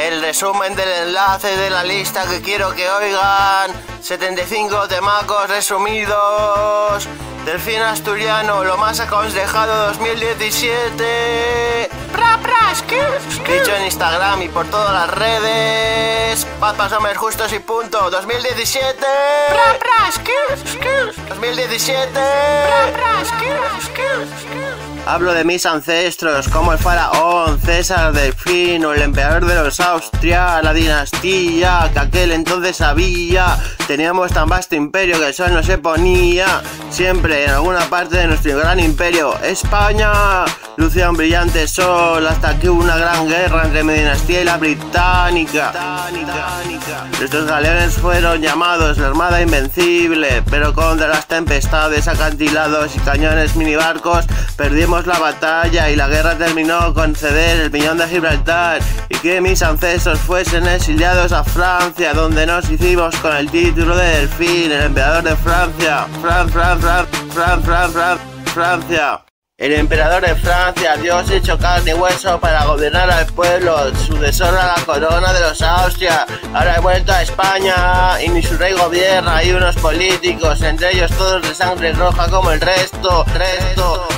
El resumen del enlace de la lista que quiero que oigan. 75 temacos resumidos. Delfín Asturiano, lo más aconsejado 2017. Dicho en Instagram y por todas las redes. Papas, hombres justos y punto. 2017. 2017. Hablo de mis ancestros, como el faraón, César, Delfín o el emperador de los Austria, la dinastía que aquel entonces había. Teníamos tan vasto imperio que el sol no se ponía. Siempre en alguna parte de nuestro gran imperio, España, lucía un brillante sol hasta que hubo una gran guerra entre mi dinastía y la británica. Nuestros galeones fueron llamados la Armada Invencible, pero contra las tempestades, acantilados y cañones minibarcos perdimos la batalla y la guerra terminó con ceder el Peñón de Gibraltar y que mis ancestros fuesen exiliados a Francia, donde nos hicimos con el título de Delfín, el emperador de Francia. Francia. El emperador de Francia, Dios hecho carne y hueso para gobernar al pueblo, sucesor a la corona de los Austria. Ahora he vuelto a España y ni su rey gobierna, y unos políticos, entre ellos todos de sangre roja como el resto.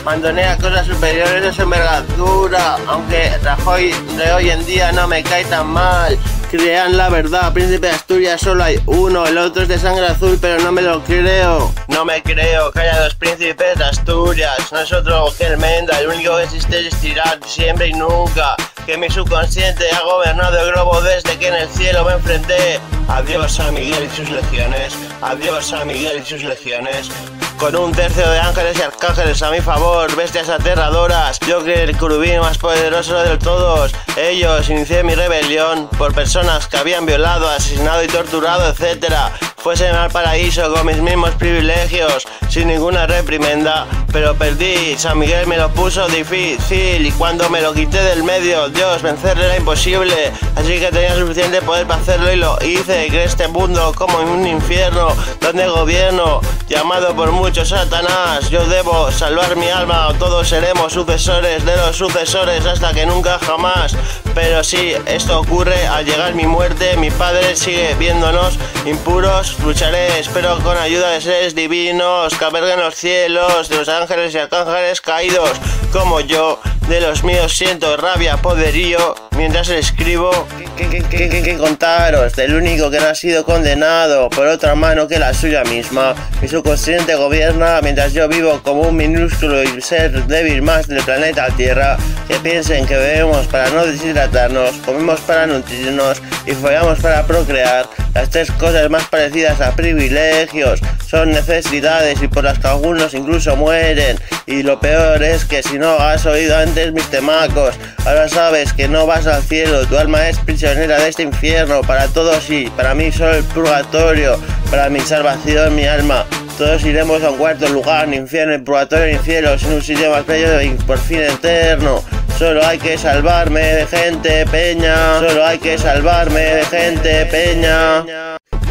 Mandonea cosas superiores de su envergadura, aunque Rajoy de hoy en día no me cae tan mal. Crean la verdad, príncipe de Asturias solo hay uno, el otro es de sangre azul, pero no me lo creo. No me creo que haya dos príncipes de Asturias, no es otro que el Menda, el único que existe es tirar siempre y nunca. Que mi subconsciente ha gobernado el globo desde que en el cielo me enfrenté. Adiós San Miguel y sus legiones, adiós San Miguel y sus legiones. Con un tercio de ángeles y arcángeles a mi favor, bestias aterradoras, yo que el querubín más poderoso de todos. Ellos inicié mi rebelión por personas que habían violado, asesinado y torturado, etc. Fuesen al paraíso con mis mismos privilegios, sin ninguna reprimenda, pero perdí. San Miguel me lo puso difícil y cuando me lo quité del medio, Dios, vencerle era imposible, así que tenía suficiente poder para hacerlo y lo hice. Creé este mundo como un infierno donde gobierno, llamado por muchos Satanás. Yo debo salvar mi alma o todos seremos sucesores de los sucesores hasta que nunca jamás. Pero si esto ocurre al llegar mi muerte, mi padre sigue viéndonos impuros. Lucharé, espero con ayuda de seres divinos que alberguen los cielos, de los ángeles y arcángeles caídos como yo. De los míos siento rabia, poderío, mientras escribo. ¿Qué contaros? Del único que no ha sido condenado por otra mano que la suya misma. Mi subconsciente gobierna mientras yo vivo como un minúsculo y ser débil más del planeta Tierra. Que piensen que bebemos para no deshidratarnos, comemos para nutrirnos y follamos para procrear. Las tres cosas más parecidas a privilegios son necesidades y por las que algunos incluso mueren. Y lo peor es que si no has oído antes mis temacos, ahora sabes que no vas al cielo, tu alma es prisionera de este infierno. Para todos sí, para mí solo el purgatorio, para mi salvación mi alma. Todos iremos a un cuarto lugar, ni infierno, ni purgatorio, ni cielo, sin un sitio más bello y por fin eterno. Solo hay que salvarme de gente, peña. Solo hay que salvarme de gente, peña.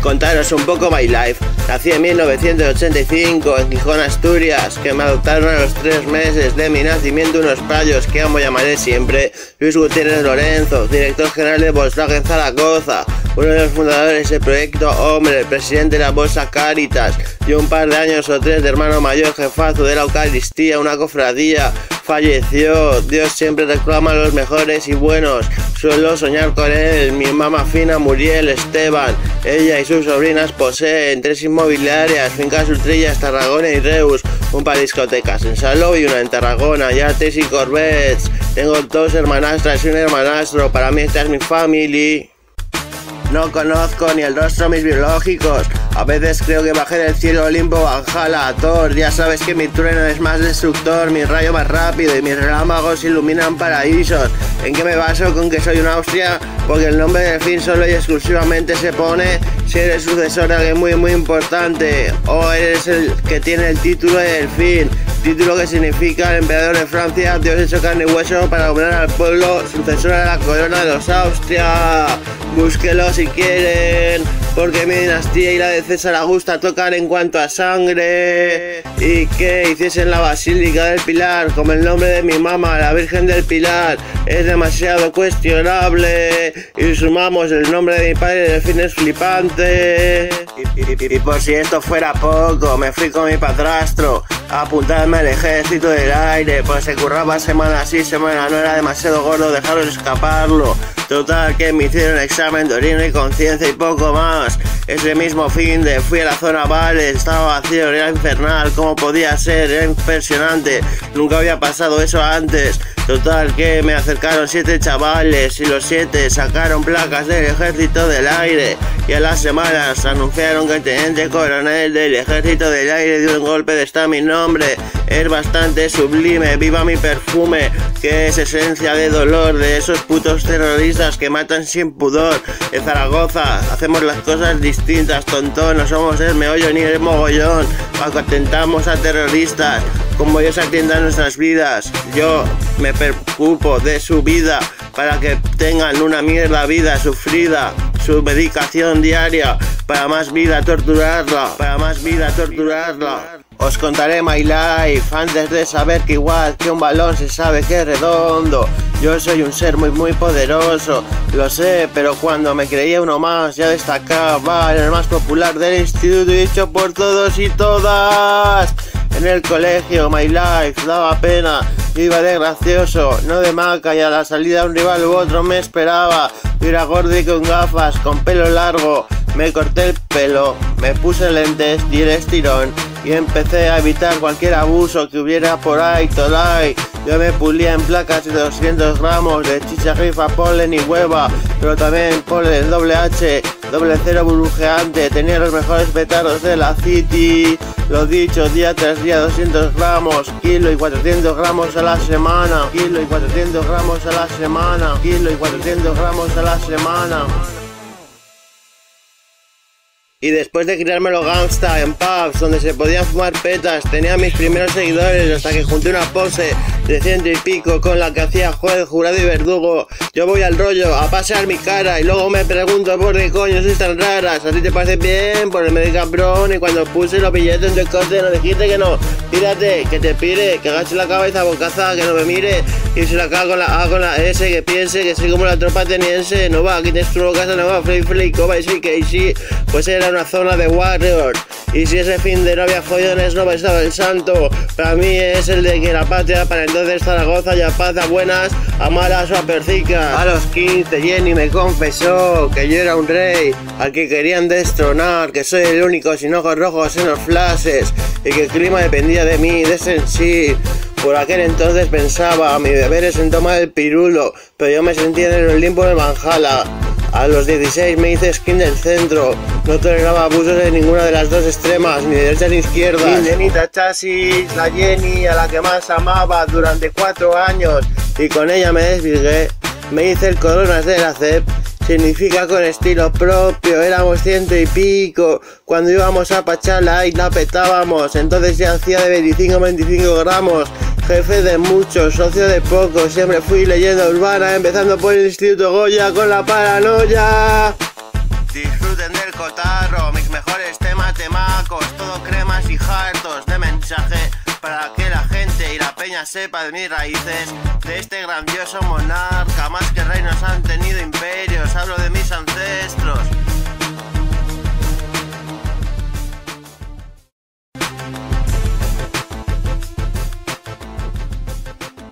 Contaros un poco my life. Nací en 1985 en Gijón, Asturias, que me adoptaron a los 3 meses de mi nacimiento unos payos que amo llamaré siempre. Luis Gutiérrez Lorenzo, director general de Volkswagen Zaragoza, uno de los fundadores del proyecto Hombre, el presidente de la Bolsa Cáritas, y un par de años o 3 de hermano mayor jefazo de la Eucaristía, una cofradía. Falleció, Dios siempre reclama a los mejores y buenos. Suelo soñar con él, mi mamá fina Muriel Esteban. Ella y sus sobrinas poseen 3 inmobiliarias, fincas Ultrillas, Tarragona y Reus, un par de discotecas en Salou y una en Tarragona, yates y corvettes. Tengo 2 hermanastras y un hermanastro, para mí esta es mi family. No conozco ni el rostro de mis biológicos. A veces creo que bajé del cielo Olimpo Valhalla, Thor. Ya sabes que mi trueno es más destructor, mi rayo más rápido y mis relámpagos iluminan paraísos. ¿En qué me baso con que soy un Austria? Porque el nombre de Delfín solo y exclusivamente se pone si eres sucesor de alguien muy importante, o eres el que tiene el título de Delfín, título que significa el emperador de Francia, Dios hecho carne y hueso para gobernar al pueblo, sucesor de la corona de los Austria. Búsquelo si quieren. porque mi dinastía y la de César Augusta tocan en cuanto a sangre. Y que hiciesen la Basílica del Pilar como el nombre de mi mamá, la Virgen del Pilar, es demasiado cuestionable. Y sumamos el nombre de mi padre, Delfín es flipante. Y por si esto fuera poco, me fui con mi padrastro a apuntarme al ejército del aire, pues se curraba semana sí, semana no, era demasiado gordo dejarlo escaparlo. Total que me hicieron examen de orina y conciencia y poco más. Ese mismo fin de fui a la zona Vale, estaba vacío, era infernal, ¿cómo podía ser? Era impresionante, nunca había pasado eso antes. Total que me acercaron 7 chavales y los 7 sacaron placas del ejército del aire y a las semanas anunciaron que el teniente coronel del ejército del aire dio un golpe de estado a mi nombre. Es bastante sublime, viva mi perfume, que es esencia de dolor de esos putos terroristas que matan sin pudor. En Zaragoza hacemos las cosas distintas, tontón, no somos el meollo ni el mogollón, atentamos a terroristas como ellos atiendan nuestras vidas. Yo me preocupo de su vida para que tengan una mierda vida sufrida, su medicación diaria, para más vida torturarla, para más vida torturarla. Os contaré my life antes de saber que igual que un balón se sabe que es redondo. Yo soy un ser muy poderoso, lo sé, pero cuando me creía uno más ya destacaba, era el más popular del instituto y dicho por todos y todas. En el colegio, my life, daba pena, yo iba de gracioso, no de maca, y a la salida un rival u otro me esperaba. Yo era gordo y con gafas, con pelo largo, me corté el pelo, me puse lentes, di el estirón y empecé a evitar cualquier abuso que hubiera por ahí, tolai. Yo me pulía en placas de 200 gramos de chicha, rifa, polen y hueva, pero también polen doble H, doble cero burbujeante, tenía los mejores petardos de la City. Lo dicho, día tras día 200 gramos, kilo y 400 gramos a la semana, kilo y 400 gramos a la semana, kilo y 400 gramos a la semana. Y después de criármelo gangsta en pubs donde se podían fumar petas, tenía mis primeros seguidores hasta que junté una pose de 100 y pico con la que hacía juez, jurado y verdugo. Yo voy al rollo a pasear mi cara y luego me pregunto por qué coño sois tan raras. ¿A ti te parece bien? Por el medio cabrón, y cuando puse los billetes en tu coche no dijiste que no. Tírate, que te pire, que agache la cabeza bocaza, que no me mire, y si la K con la A con la S, que piense que soy como la tropa ateniense. No va, aquí te estruvo casa, no va, flip, coba y sí, que sí, pues era una zona de warriors. Y si ese fin de no había follones no estaba el santo, para mí es el de que la patria para entonces Zaragoza ya paz a buenas, a malas o a percica. A los 15 Jenny me confesó que yo era un rey al que querían destronar, que soy el único sin ojos rojos en los flashes y que el clima dependía de mí, de ese en sí. Por aquel entonces pensaba, mi deber es en tomar el pirulo, pero yo me sentía en el Olimpo de Valhalla. A los 16 me hice skin del centro, no toleraba abusos de ninguna de las dos extremas, ni de derecha ni izquierda. Mi nenita chasis, la Jenny, a la que más amaba durante 4 años, y con ella me desvirgué, me hice el coronas de la CEP. Significa con estilo propio, éramos 100 y pico, cuando íbamos a Pachala y la petábamos, entonces ya hacía de 25 gramos, jefe de muchos, socio de pocos, siempre fui leyenda urbana, empezando por el Instituto Goya con la paranoia. Disfruten del cotarro, mis mejores temas temacos, todo cremas y hartos de mensaje, para que la gente y la peña sepa de mis raíces, de este grandioso monarca, más que reinos han tenido imperios, hablo de mis ancestros.